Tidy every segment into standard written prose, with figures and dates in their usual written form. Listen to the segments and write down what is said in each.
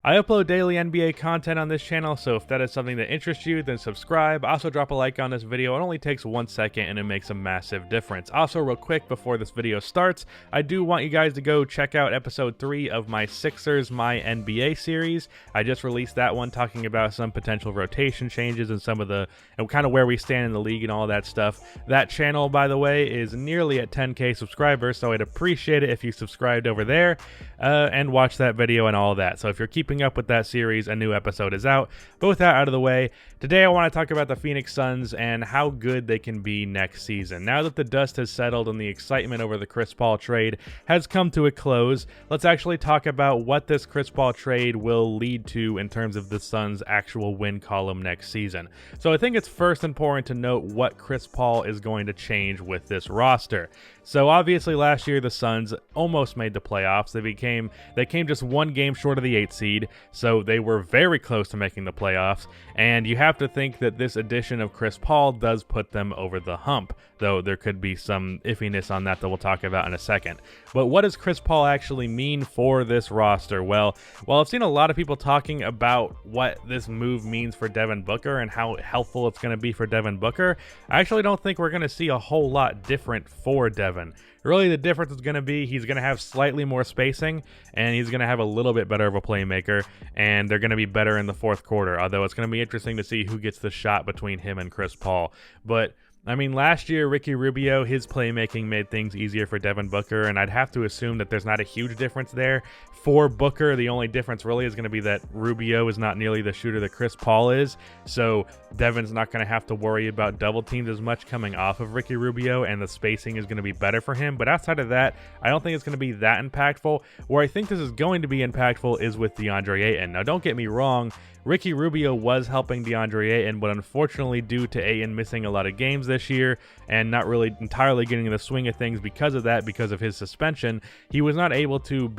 I upload daily NBA content on this channel, so if that is something that interests you, then subscribe. Also drop a like on this video. It only takes 1 second and it makes a massive difference. Also, real quick before this video starts, I do want you guys to go check out episode 3 of my Sixers My NBA series. I just released that one talking about some potential rotation changes and some of the and kind of where we stand in the league and all that stuff. That channel, by the way, is nearly at 10k subscribers, so I'd appreciate it if you subscribed over there and watch that video and all that. So if you're keeping up with that series, a new episode is out. But with that out of the way, today I want to talk about the Phoenix Suns and how good they can be next season. Now that the dust has settled and the excitement over the Chris Paul trade has come to a close, let's actually talk about what this Chris Paul trade will lead to in terms of the Suns' actual win column next season. So I think it's first important to note what Chris Paul is going to change with this roster. So obviously last year the Suns almost made the playoffs. They came just 1 game short of the 8th seed, so they were very close to making the playoffs. And you have to think that this addition of Chris Paul does put them over the hump, though there could be some iffiness on that we'll talk about in a second. But what does Chris Paul actually mean for this roster? Well, I've seen a lot of people talking about what this move means for Devin Booker and how helpful it's going to be for Devin Booker. I actually don't think we're going to see a whole lot different for Devin. Really, the difference is going to be he's going to have slightly more spacing, and he's going to have a little bit better of a playmaker, and they're going to be better in the fourth quarter, although it's going to be interesting to see who gets the shot between him and Chris Paul. But I mean, last year, Ricky Rubio, his playmaking made things easier for Devin Booker, and I'd have to assume that there's not a huge difference there. For Booker, the only difference really is going to be that Rubio is not nearly the shooter that Chris Paul is, so Devin's not going to have to worry about double teams as much coming off of Ricky Rubio, and the spacing is going to be better for him. But outside of that, I don't think it's going to be that impactful. Where I think this is going to be impactful is with Deandre Ayton. Now, don't get me wrong, Ricky Rubio was helping Deandre Ayton, but unfortunately due to Ayton missing a lot of games this year and not really entirely getting in the swing of things because of his suspension, he wasn't able to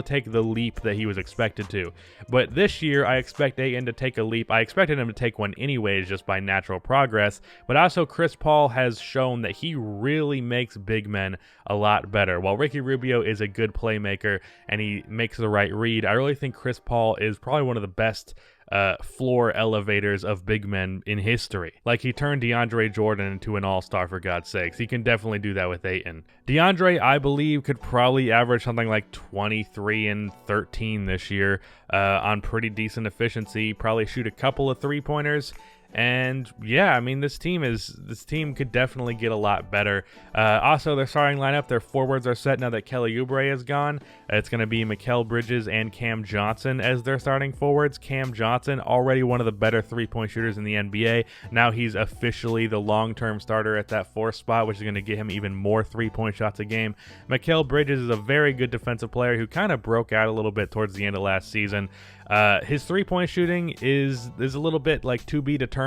take the leap that he was expected to. But this year, I expect Ayton to take a leap. I expected him to take one anyways, just by natural progress. But also, Chris Paul has shown that he really makes big men a lot better. While Ricky Rubio is a good playmaker and he makes the right read, I really think Chris Paul is probably one of the best floor elevators of big men in history. Like, he turned DeAndre Jordan into an all-star, for God's sakes. He can definitely do that with Ayton. DeAndre, I believe, could probably average something like 23 and 13 this year on pretty decent efficiency, probably shoot a couple of three-pointers. And yeah, I mean, this team could definitely get a lot better. Also, their starting lineup, their forwards are set now that Kelly Oubre is gone. It's going to be Mikael Bridges and Cam Johnson as their starting forwards. Cam Johnson, already one of the better three-point shooters in the NBA. Now he's officially the long-term starter at that 4th spot, which is going to get him even more three-point shots a game. Mikael Bridges is a very good defensive player who kind of broke out a little bit towards the end of last season. His three-point shooting is a little bit like to be determined,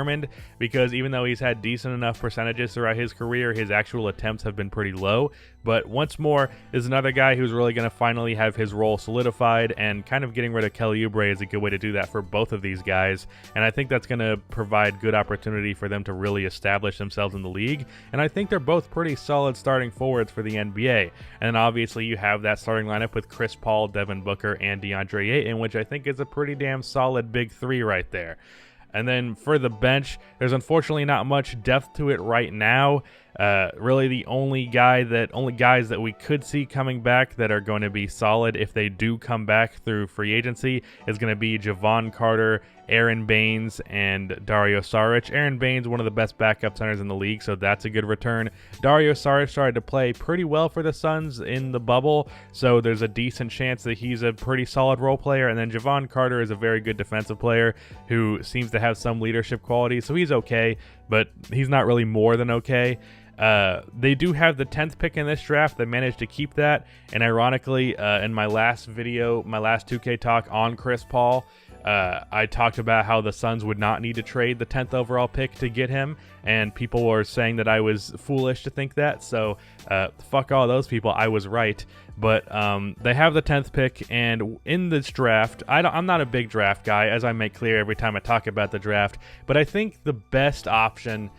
because even though he's had decent enough percentages throughout his career, his actual attempts have been pretty low. But once more, is another guy who's really going to finally have his role solidified, and kind of getting rid of Kelly Oubre is a good way to do that for both of these guys. And I think that's going to provide good opportunity for them to really establish themselves in the league. And I think they're both pretty solid starting forwards for the NBA. And then obviously you have that starting lineup with Chris Paul, Devin Booker, and DeAndre Ayton, which I think is a pretty damn solid big three right there. And then for the bench, there's unfortunately not much depth to it right now. Really, the only guys that we could see coming back that are going to be solid if they do come back through free agency is going to be Javon Carter, Aaron Baines, and Dario Saric. Aaron Baines, one of the best backup centers in the league, so that's a good return. Dario Saric started to play pretty well for the Suns in the bubble, so there's a decent chance that he's a pretty solid role player. And then Javon Carter is a very good defensive player who seems to have some leadership qualities, so he's okay, but he's not really more than okay. They do have the 10th pick in this draft. They managed to keep that. And ironically, in my last video, my last 2K talk on Chris Paul, I talked about how the Suns would not need to trade the 10th overall pick to get him, and people were saying that I was foolish to think that, so fuck all those people. I was right. But they have the 10th pick, and in this draft, I'm not a big draft guy, as I make clear every time I talk about the draft, but I think the best option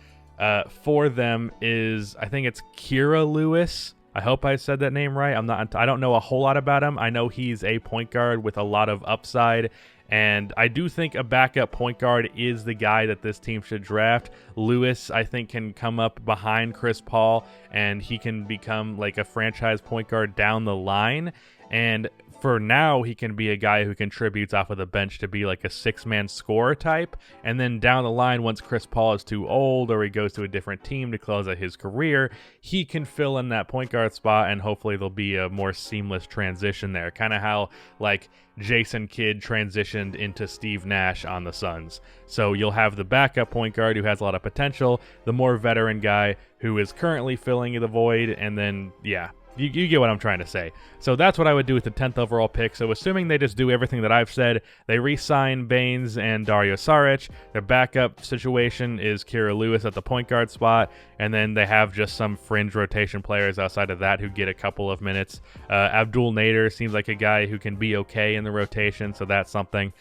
for them is, I think it's Kira Lewis. I hope I said that name right. I don't know a whole lot about him. I know he's a point guard with a lot of upside, and I do think a backup point guard is the guy that this team should draft. Lewis, I think, can come up behind Chris Paul, and he can become like a franchise point guard down the line. And for now, he can be a guy who contributes off of the bench to be like a six-man scorer type. And then down the line, once Chris Paul is too old or he goes to a different team to close out his career, he can fill in that point guard spot, and hopefully there'll be a more seamless transition there. Kind of how like Jason Kidd transitioned into Steve Nash on the Suns. So you'll have the backup point guard who has a lot of potential, the more veteran guy who is currently filling the void, and then, yeah. You get what I'm trying to say. So that's what I would do with the 10th overall pick. So assuming they just do everything that I've said, they re-sign Baines and Dario Saric. Their backup situation is Kira Lewis at the point guard spot. And then they have just some fringe rotation players outside of that who get a couple of minutes. Abdul Nader seems like a guy who can be okay in the rotation, so that's something.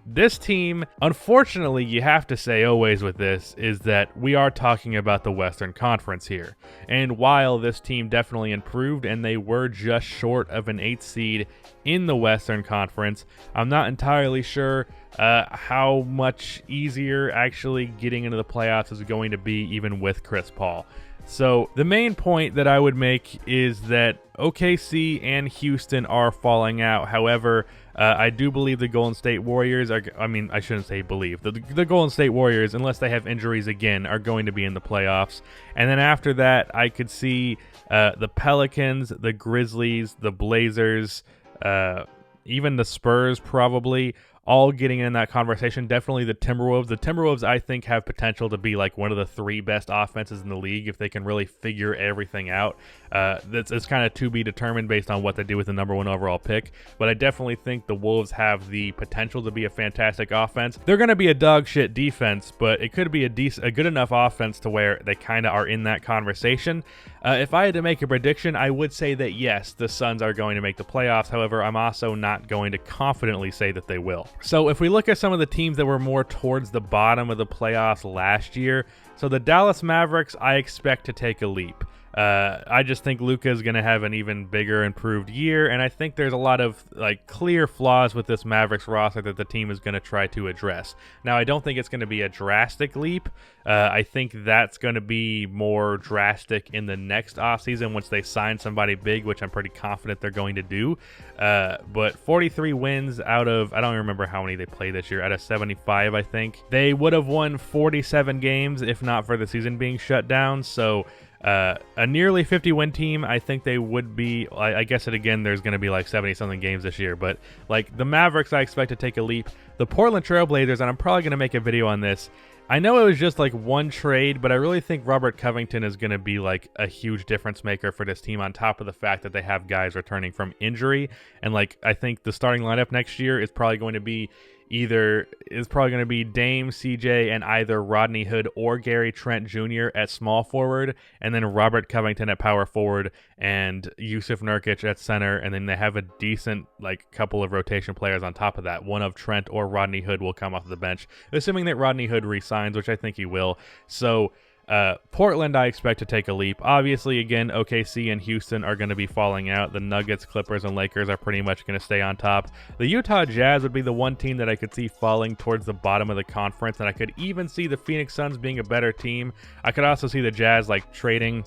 This team, unfortunately, you have to say always with this, is that we are talking about the Western Conference here. And while this team definitely improved and they were just short of an 8th seed in the Western Conference, I'm not entirely sure how much easier actually getting into the playoffs is going to be even with Chris Paul. So the main point that I would make is that OKC and Houston are falling out. However, I do believe the Golden State Warriors are, I shouldn't say believe. The Golden State Warriors, unless they have injuries again, are going to be in the playoffs. And then after that, I could see the Pelicans, the Grizzlies, the Blazers, even the Spurs probably, all getting in that conversation. Definitely the Timberwolves. The Timberwolves, I think, have potential to be like one of the 3 best offenses in the league if they can really figure everything out. It's kind of to be determined based on what they do with the number 1 overall pick. But I definitely think the Wolves have the potential to be a fantastic offense. They're going to be a dog shit defense, but it could be a good enough offense to where they kind of are in that conversation. If I had to make a prediction, I would say that yes, the Suns are going to make the playoffs. However, I'm also not going to confidently say that they will. So if we look at some of the teams that were more towards the bottom of the playoffs last year, so the Dallas Mavericks, I expect to take a leap. I just think Luka is going to have an even bigger improved year, and I think there's a lot of like clear flaws with this Mavericks roster that the team is going to try to address. Now, I don't think it's going to be a drastic leap. I think that's going to be more drastic in the next offseason once they sign somebody big, which I'm pretty confident they're going to do. But 43 wins out of, I don't remember how many they played this year, out of 75, I think. They would have won 47 games if not for the season being shut down, so a nearly 50-win team, I think they would be. I guess there's going to be like 70-something games this year, but like the Mavericks, I expect to take a leap. The Portland Trailblazers, and I'm probably going to make a video on this. I know it was just like one trade, but I really think Robert Covington is going to be like a huge difference maker for this team, on top of the fact that they have guys returning from injury. And like, I think the starting lineup next year is probably going to be Dame, CJ, and either Rodney Hood or Gary Trent Jr. at small forward, and then Robert Covington at power forward, and Yusuf Nurkic at center, and then they have a decent like couple of rotation players on top of that. One of Trent or Rodney Hood will come off the bench, assuming that Rodney Hood resigns, which I think he will. So Portland, I expect to take a leap. Obviously, again, OKC and Houston are going to be falling out. The Nuggets, Clippers, and Lakers are pretty much going to stay on top. The Utah Jazz would be the one team that I could see falling towards the bottom of the conference, and I could even see the Phoenix Suns being a better team. I could also see the Jazz like trading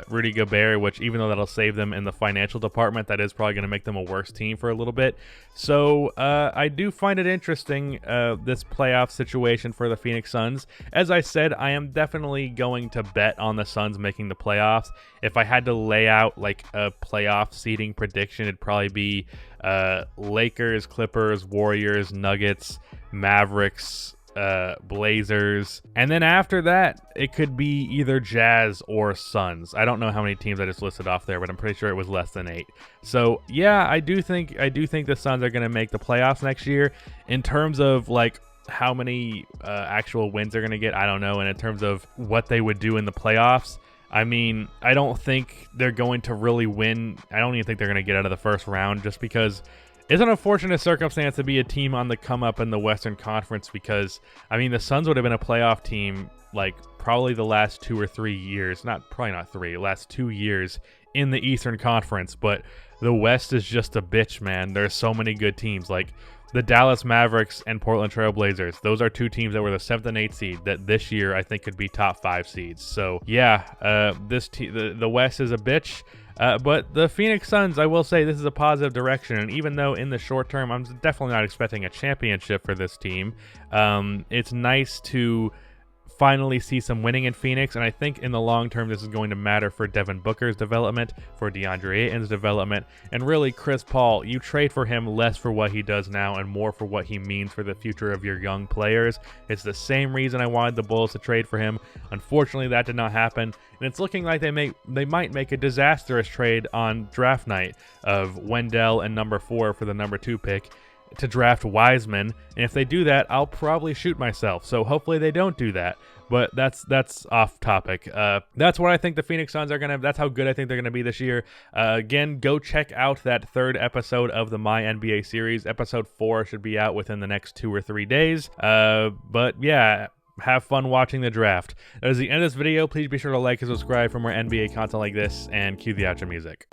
Rudy Gobert, which even though that'll save them in the financial department, that is probably going to make them a worse team for a little bit. So I do find it interesting, this playoff situation for the Phoenix Suns. As I said, I am definitely going to bet on the Suns making the playoffs. If I had to lay out like a playoff seeding prediction, it'd probably be Lakers, Clippers, Warriors, Nuggets, Mavericks, Blazers, and then after that it could be either Jazz or Suns. I don't know how many teams I just listed off there, but I'm pretty sure it was less than 8. So yeah, I do think the Suns are going to make the playoffs next year. In terms of like how many actual wins they're going to get, I don't know. And in terms of what they would do in the playoffs, I mean, I don't think they're going to really win. I don't even think they're going to get out of the first round, just because it's an unfortunate circumstance to be a team on the come up in the Western Conference, because, I mean, the Suns would have been a playoff team like probably the last 2 or 3 years, last 2 years in the Eastern Conference, but the West is just a bitch, man. There's so many good teams. Like the Dallas Mavericks and Portland Trail Blazers. Those are two teams that were the 7th and 8th seed that this year I think could be top 5 seeds. So yeah, the West is a bitch. But the Phoenix Suns, I will say this is a positive direction. And even though in the short term, I'm definitely not expecting a championship for this team, it's nice to finally see some winning in Phoenix, and I think in the long term this is going to matter for Devin Booker's development, for Deandre Ayton's development, and really Chris Paul. You trade for him less for what he does now and more for what he means for the future of your young players. It's the same reason I wanted the Bulls to trade for him. Unfortunately, that did not happen, and it's looking like they might make a disastrous trade on draft night of Wendell and number 4 for the number 2 pick to draft Wiseman, and if they do that, I'll probably shoot myself. So hopefully they don't do that. But that's off topic. That's what I think the Phoenix Suns are gonna. That's how good I think they're gonna be this year. Again, go check out that 3rd episode of the My NBA series. Episode 4 should be out within the next 2 or 3 days. But yeah. Have fun watching the draft. That is the end of this video. Please be sure to like and subscribe for more NBA content like this, and cue the outro music.